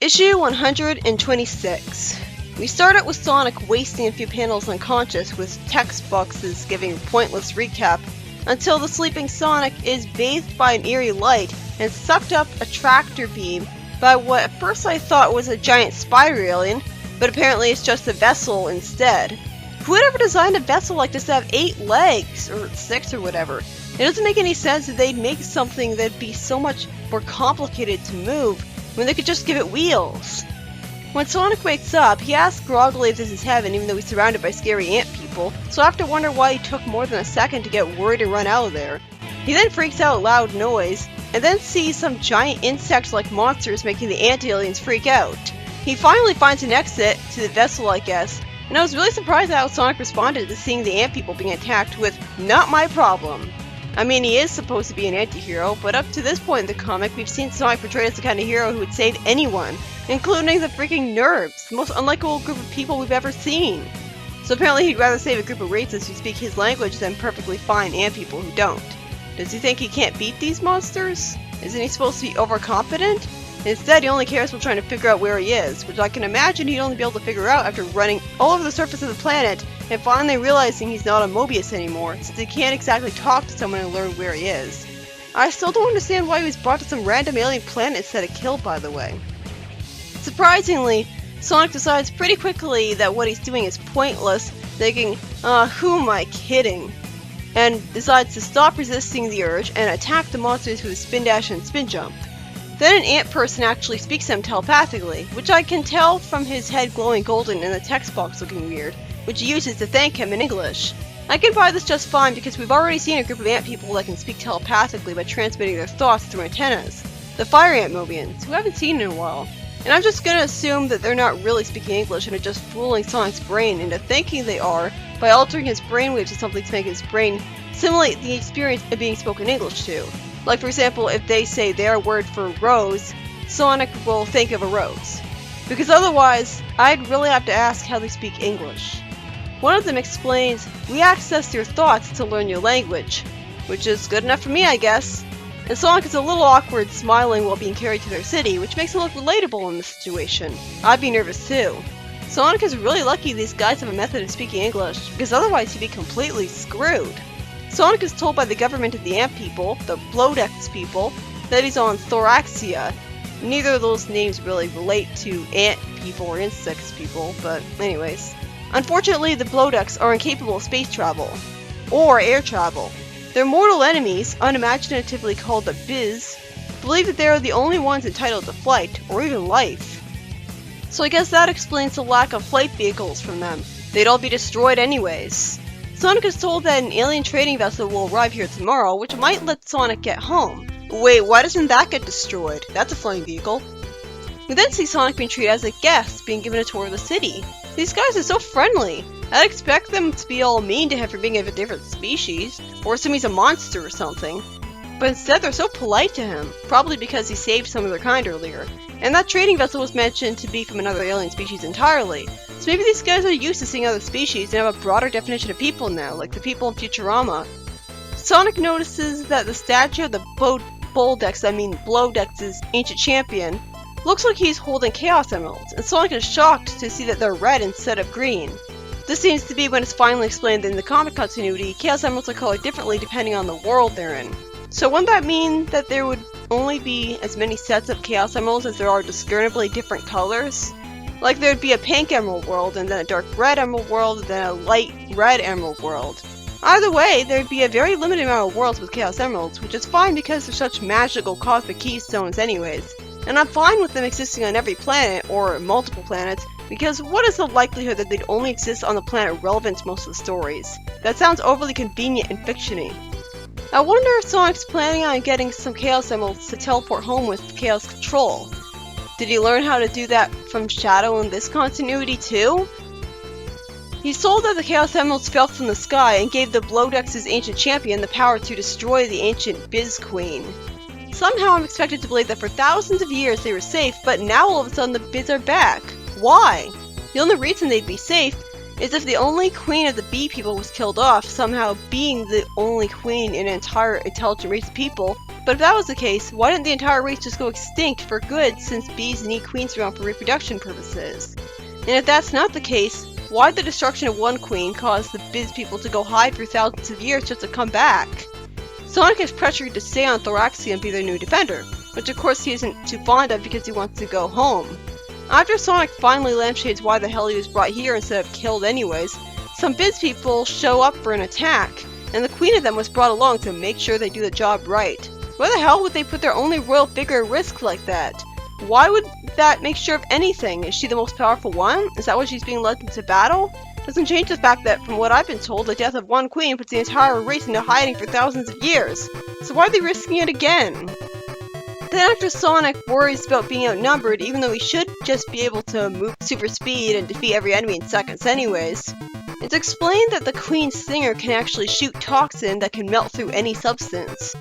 Issue 126. We start out with Sonic wasting a few panels unconscious with text boxes giving a pointless recap until the sleeping Sonic is bathed by an eerie light and sucked up a tractor beam by what at first I thought was a giant spider alien, but apparently it's just a vessel instead. Who would ever design a vessel like this to have 8 legs, or 6 or whatever? It doesn't make any sense that they'd make something that'd be so much more complicated to move when they could just give it wheels. When Sonic wakes up, he asks groggily if this is heaven even though he's surrounded by scary ant people, so I have to wonder why he took more than a second to get worried and run out of there. He then freaks out at loud noise, and then sees some giant insect-like monsters making the ant aliens freak out. He finally finds an exit to the vessel, I guess, and I was really surprised at how Sonic responded to seeing the ant people being attacked with "not my problem." I mean, he is supposed to be an anti-hero, but up to this point in the comic, we've seen Sonic portrayed as the kind of hero who would save anyone, including the freaking nerds, the most unlikable group of people we've ever seen. So apparently he'd rather save a group of racists who speak his language than perfectly fine ant people who don't. Does he think he can't beat these monsters? Isn't he supposed to be overconfident? Instead, he only cares about trying to figure out where he is, which I can imagine he'd only be able to figure out after running all over the surface of the planet and finally realizing he's not a Mobius anymore, since he can't exactly talk to someone and learn where he is. I still don't understand why he was brought to some random alien planet instead of killed, by the way. Surprisingly, Sonic decides pretty quickly that what he's doing is pointless, thinking, who am I kidding? And decides to stop resisting the urge and attack the monsters with a spin dash and spin jump. Then an ant person actually speaks to him telepathically, which I can tell from his head glowing golden and the text box looking weird, which he uses to thank him in English. I can buy this just fine because we've already seen a group of ant people that can speak telepathically by transmitting their thoughts through antennas. The Fire Ant Mobians, who I haven't seen in a while. And I'm just gonna assume that they're not really speaking English and are just fooling Sonic's brain into thinking they are by altering his brainwaves to something to make his brain simulate the experience of being spoken English to. Like, for example, if they say their word for rose, Sonic will think of a rose. Because otherwise, I'd really have to ask how they speak English. One of them explains, "We access your thoughts to learn your language," which is good enough for me, I guess. And Sonic is a little awkward smiling while being carried to their city, which makes him look relatable in this situation. I'd be nervous too. Sonic is really lucky these guys have a method of speaking English, because otherwise he'd be completely screwed. Sonic is told by the government of the ant people, the Blodex people, that he's on Thoraxia. Neither of those names really relate to ant people or insects people, but anyways. Unfortunately, the Blodex are incapable of space travel, or air travel. Their mortal enemies, unimaginatively called the Biz, believe that they are the only ones entitled to flight, or even life. So I guess that explains the lack of flight vehicles from them. They'd all be destroyed anyways. Sonic is told that an alien trading vessel will arrive here tomorrow, which might let Sonic get home. Wait, why doesn't that get destroyed? That's a flying vehicle. We then see Sonic being treated as a guest, being given a tour of the city. These guys are so friendly. I'd expect them to be all mean to him for being of a different species, or assume he's a monster or something. But instead they're so polite to him, probably because he saved some of their kind earlier. And that trading vessel was mentioned to be from another alien species entirely. So maybe these guys are used to seeing other species and have a broader definition of people now, like the people in Futurama. Sonic notices that the statue of the Blodex's ancient champion looks like he's holding Chaos Emeralds, and Sonic is shocked to see that they're red instead of green. This seems to be when it's finally explained that in the comic continuity, Chaos Emeralds are colored differently depending on the world they're in. So wouldn't that mean that there would only be as many sets of Chaos Emeralds as there are discernibly different colors? Like there'd be a pink emerald world, and then a dark red emerald world, and then a light red emerald world. Either way, there'd be a very limited amount of worlds with Chaos Emeralds, which is fine because they're such magical cosmic keystones anyways. And I'm fine with them existing on every planet, or multiple planets, because what is the likelihood that they'd only exist on the planet relevant to most of the stories? That sounds overly convenient and fiction-y. I wonder if Sonic's planning on getting some Chaos Emeralds to teleport home with Chaos Control. Did he learn how to do that from Shadow in this continuity too? He's told that the Chaos Emeralds fell from the sky and gave the Blodex's ancient champion the power to destroy the ancient Biz Queen. Somehow I'm expected to believe that for thousands of years they were safe, but now all of a sudden the Biz are back. Why? The only reason they'd be safe is if the only queen of the bee people was killed off, somehow being the only queen in an entire intelligent race of people, But if that was the case, why didn't the entire race just go extinct for good since bees need queens around for reproduction purposes? And if that's not the case, why did the destruction of one queen cause the biz people to go hide for thousands of years just to come back? Sonic is pressured to stay on Thoraxia and be their new defender, which of course he isn't too fond of because he wants to go home. After Sonic finally lampshades why the hell he was brought here instead of killed anyways, some biz people show up for an attack, and the queen of them was brought along to make sure they do the job right. Why the hell would they put their only royal figure at risk like that? Why would that make sure of anything? Is she the most powerful one? Is that why she's being led into battle? Doesn't change the fact that, from what I've been told, the death of one queen puts the entire race into hiding for thousands of years. So why are they risking it again? Then after Sonic worries about being outnumbered, even though he should just be able to move super speed and defeat every enemy in seconds anyways, it's explained that the Queen's Stinger can actually shoot toxin that can melt through any substance.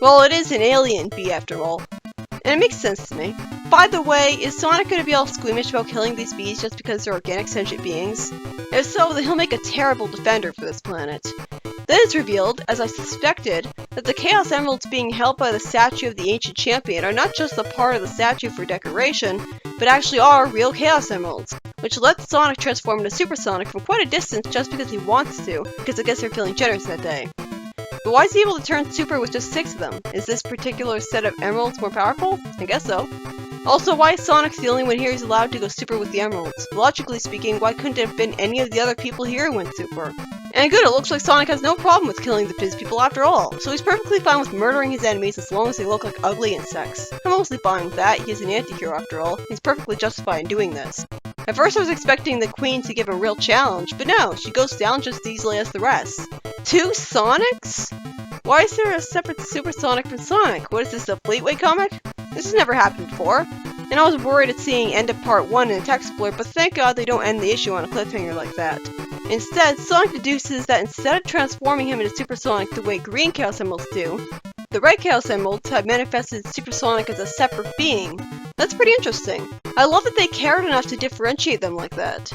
Well, it is an alien bee after all. And it makes sense to me. By the way, is Sonic going to be all squeamish about killing these bees just because they're organic sentient beings? If so, then he'll make a terrible defender for this planet. Then it's revealed, as I suspected, that the Chaos Emeralds being held by the statue of the Ancient Champion are not just a part of the statue for decoration, but actually are real Chaos Emeralds, which lets Sonic transform into Super Sonic from quite a distance just because he wants to, because I guess they're feeling generous that day. But why is he able to turn super with just 6 of them? Is this particular set of emeralds more powerful? I guess so. Also, why is Sonic the only one here who's allowed to go super with the emeralds? Logically speaking, why couldn't it have been any of the other people here who went super? And good, it looks like Sonic has no problem with killing the biz people after all, so he's perfectly fine with murdering his enemies as long as they look like ugly insects. I'm mostly fine with that, he's an anti-hero after all, he's perfectly justified in doing this. At first I was expecting the Queen to give him a real challenge, but no, she goes down just as easily as the rest. 2 Sonics? Why is there a separate Super Sonic from Sonic? What is this, a Fleetway comic? This has never happened before. And I was worried at seeing end of part 1 in a text blurb, but thank God they don't end the issue on a cliffhanger like that. Instead, Sonic deduces that instead of transforming him into Super Sonic the way green Chaos Emeralds do, the red Chaos Emeralds have manifested Super Sonic as a separate being. That's pretty interesting. I love that they cared enough to differentiate them like that.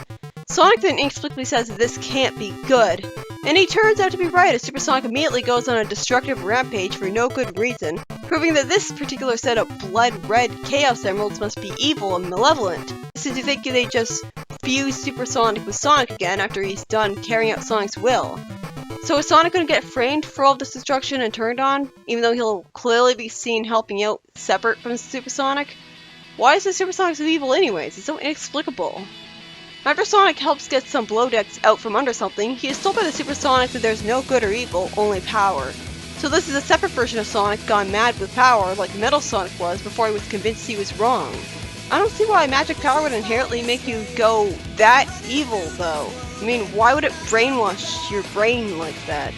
Sonic then inexplicably says that this can't be good, and he turns out to be right as Super Sonic immediately goes on a destructive rampage for no good reason, proving that this particular set of blood red Chaos Emeralds must be evil and malevolent, since you think they just fuse Super Sonic with Sonic again after he's done carrying out Sonic's will. So is Sonic going to get framed for all this destruction and turned on, even though he'll clearly be seen helping out separate from Super Sonic? Why is the Super Sonic so evil anyways? It's so inexplicable. After Sonic helps get some blow decks out from under something, he is told by the Super Sonic that there's no good or evil, only power. So this is a separate version of Sonic gone mad with power, like Metal Sonic was before he was convinced he was wrong. I don't see why magic power would inherently make you go that evil, though. I mean, why would it brainwash your brain like that?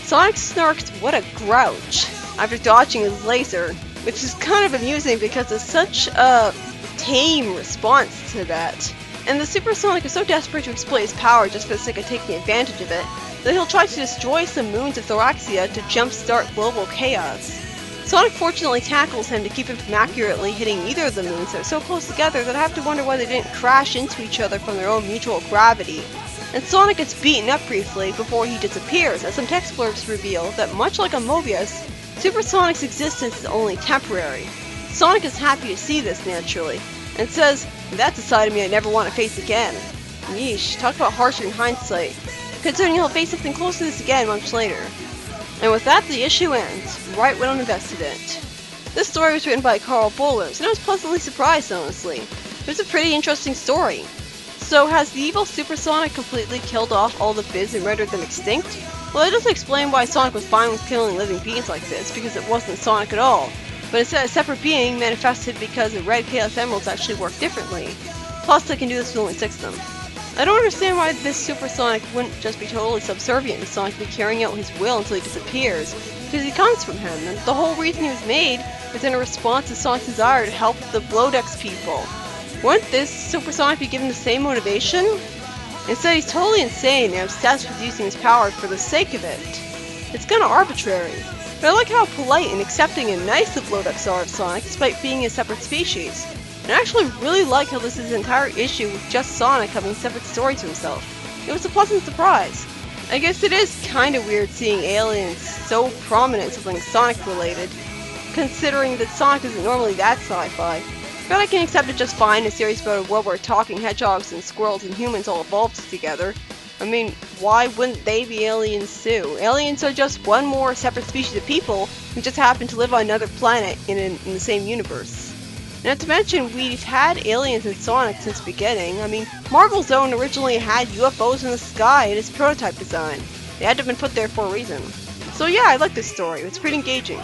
Sonic snarks, "What a grouch," after dodging his laser, which is kind of amusing because it's such a tame response to that. And the Super Sonic is so desperate to exploit his power just for the sake of taking advantage of it, that he'll try to destroy some moons of Thoraxia to jumpstart global chaos. Sonic fortunately tackles him to keep him from accurately hitting either of the moons that are so close together that I have to wonder why they didn't crash into each other from their own mutual gravity. And Sonic gets beaten up briefly before he disappears, as some text blurbs reveal that much like a Mobius, Super Sonic's existence is only temporary. Sonic is happy to see this naturally, and says, "That's a side of me I never want to face again." Yeesh, talk about harsh in hindsight, considering he'll face something close to this again months later. And with that, the issue ends, right when I'm invested in it. This story was written by Carl Bollers, and I was pleasantly surprised, honestly. It was a pretty interesting story. So, has the evil Super Sonic completely killed off all the biz and rendered them extinct? Well, it doesn't explain why Sonic was fine with killing living beings like this, because it wasn't Sonic at all. But instead, a separate being manifested because the red Chaos Emeralds actually work differently. Plus, they can do this with only 6 of them. I don't understand why this Super Sonic wouldn't just be totally subservient to Sonic be carrying out his will until he disappears, because he comes from him, and the whole reason he was made was in a response to Sonic's desire to help the Blowdex people. Wouldn't this Super Sonic be given the same motivation? Instead, he's totally insane and obsessed with using his power for the sake of it. It's kinda arbitrary. But I like how polite and accepting and nice the Blowdex are of Sonic despite being a separate species. And I actually really like how this is an entire issue with just Sonic having a separate story to himself. It was a pleasant surprise. I guess it is kinda weird seeing aliens so prominent in something Sonic related, considering that Sonic isn't normally that sci-fi. But I can accept it just fine, a series about a world where talking hedgehogs and squirrels and humans all evolved together. I mean, why wouldn't they be aliens too? Aliens are just one more separate species of people who just happen to live on another planet in the same universe. Not to mention, we've had aliens in Sonic since the beginning. I mean, Marvel's Zone originally had UFOs in the sky in its prototype design. They had to have been put there for a reason. So yeah, I like this story. It's pretty engaging.